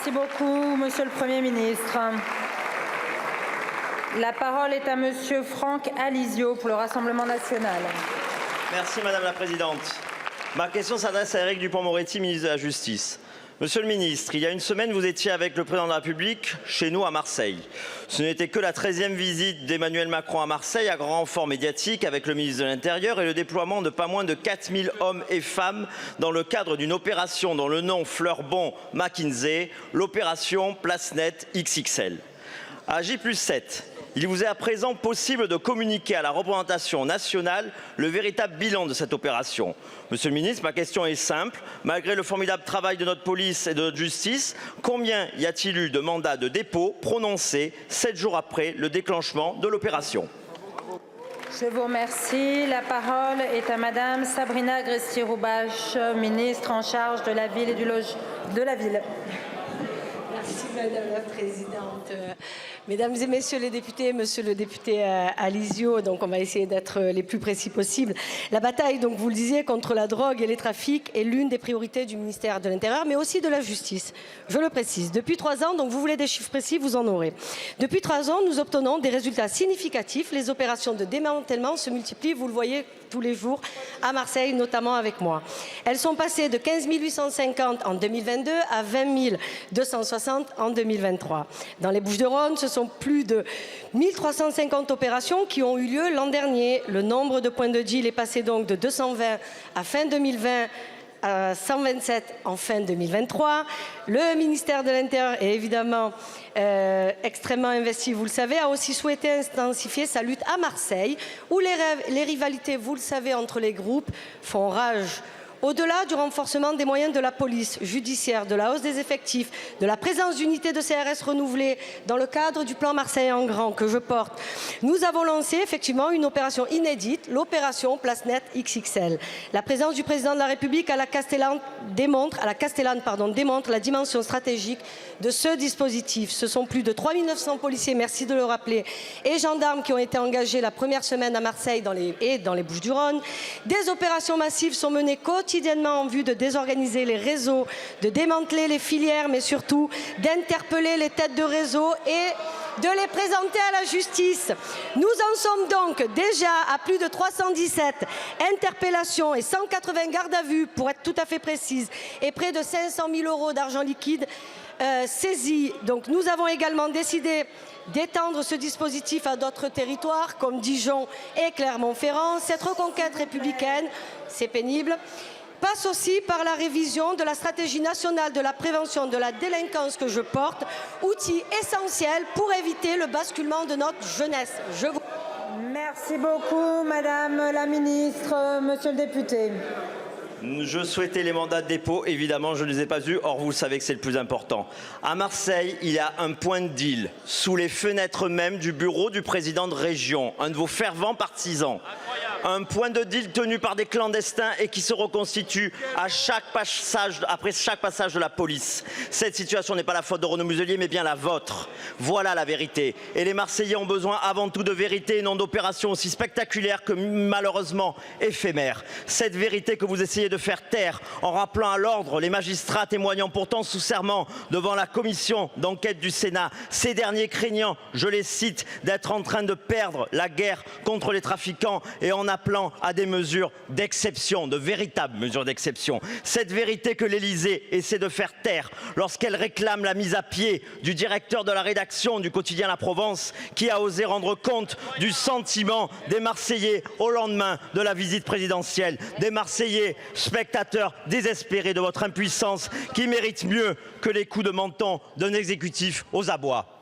Merci beaucoup, Monsieur le Premier ministre. La parole est à Monsieur Franck Alizio pour le Rassemblement national. Merci Madame la Présidente. Ma question s'adresse à Éric Dupond-Moretti, ministre de la Justice. Monsieur le ministre, il y a une semaine, vous étiez avec le président de la République chez nous à Marseille. Ce n'était que la 13e visite d'Emmanuel Macron à Marseille, à grand renfort médiatique avec le ministre de l'Intérieur et le déploiement de pas moins de 4000 hommes et femmes dans le cadre d'une opération dont le nom fleure bon McKinsey, l'opération Place Nette XXL. À J+7, il vous est à présent possible de communiquer à la représentation nationale le véritable bilan de cette opération. Monsieur le ministre, ma question est simple. Malgré le formidable travail de notre police et de notre justice, combien y a-t-il eu de mandats de dépôt prononcés 7 jours après le déclenchement de l'opération? Je vous remercie. La parole est à Madame Sabrina Agresti-Roubache, ministre en charge de la ville et du logement de la ville. Merci Madame la Présidente. Mesdames et Messieurs les députés, Monsieur le député Alizio, donc on va essayer d'être les plus précis possibles. La bataille, donc vous le disiez, contre la drogue et les trafics est l'une des priorités du ministère de l'Intérieur, mais aussi de la Justice. Je le précise. Depuis 3 ans, donc vous voulez des chiffres précis, vous en aurez. Depuis 3 ans, nous obtenons des résultats significatifs. Les opérations de démantèlement se multiplient, vous le voyez tous les jours à Marseille, notamment avec moi. Elles sont passées de 15 850 en 2022 à 20 260 en 2023. Dans les Bouches-du-Rhône, ce sont plus de 1350 opérations qui ont eu lieu l'an dernier. Le nombre de points de deal est passé donc de 220 à fin 2020 à 127 en fin 2023. Le ministère de l'Intérieur est évidemment extrêmement investi, vous le savez, a aussi souhaité intensifier sa lutte à Marseille, où les rivalités, vous le savez, entre les groupes font rage. Au-delà du renforcement des moyens de la police judiciaire, de la hausse des effectifs, de la présence d'unités de CRS renouvelées dans le cadre du plan Marseille en grand que je porte, nous avons lancé effectivement une opération inédite, l'opération Place Nette XXL. La présence du président de la République à la Castellane démontre la dimension stratégique de ce dispositif. Ce sont plus de 3 900 policiers, merci de le rappeler, et gendarmes qui ont été engagés la première semaine à Marseille et dans les Bouches-du-Rhône. Des opérations massives sont menées quotidiennement en vue de désorganiser les réseaux, de démanteler les filières, mais surtout d'interpeller les têtes de réseau et de les présenter à la justice. Nous en sommes donc déjà à plus de 317 interpellations et 180 gardes à vue, pour être tout à fait précise, et près de 500 000 € d'argent liquide saisis. Donc nous avons également décidé d'étendre ce dispositif à d'autres territoires comme Dijon et Clermont-Ferrand. Cette reconquête républicaine, c'est pénible, passe aussi par la révision de la stratégie nationale de la prévention de la délinquance que je porte, outil essentiel pour éviter le basculement de notre jeunesse. Merci beaucoup, Madame la Ministre. Monsieur le député. Je souhaitais les mandats de dépôt, évidemment je ne les ai pas eus, or vous le savez que c'est le plus important. À Marseille, il y a un point de deal, sous les fenêtres même du bureau du président de région, un de vos fervents partisans. Un point de deal tenu par des clandestins et qui se reconstitue après chaque passage de la police. Cette situation n'est pas la faute de Renaud Muselier, mais bien la vôtre. Voilà la vérité. Et les Marseillais ont besoin avant tout de vérité et non d'opérations aussi spectaculaires que malheureusement éphémères. Cette vérité que vous essayez de faire taire en rappelant à l'ordre les magistrats témoignant pourtant sous serment devant la commission d'enquête du Sénat. Ces derniers craignant, je les cite, d'être en train de perdre la guerre contre les trafiquants et en appelant à des mesures d'exception, de véritables mesures d'exception. Cette vérité que l'Élysée essaie de faire taire lorsqu'elle réclame la mise à pied du directeur de la rédaction du quotidien La Provence qui a osé rendre compte du sentiment des Marseillais au lendemain de la visite présidentielle. Des Marseillais spectateurs désespérés de votre impuissance qui méritent mieux que les coups de menton d'un exécutif aux abois.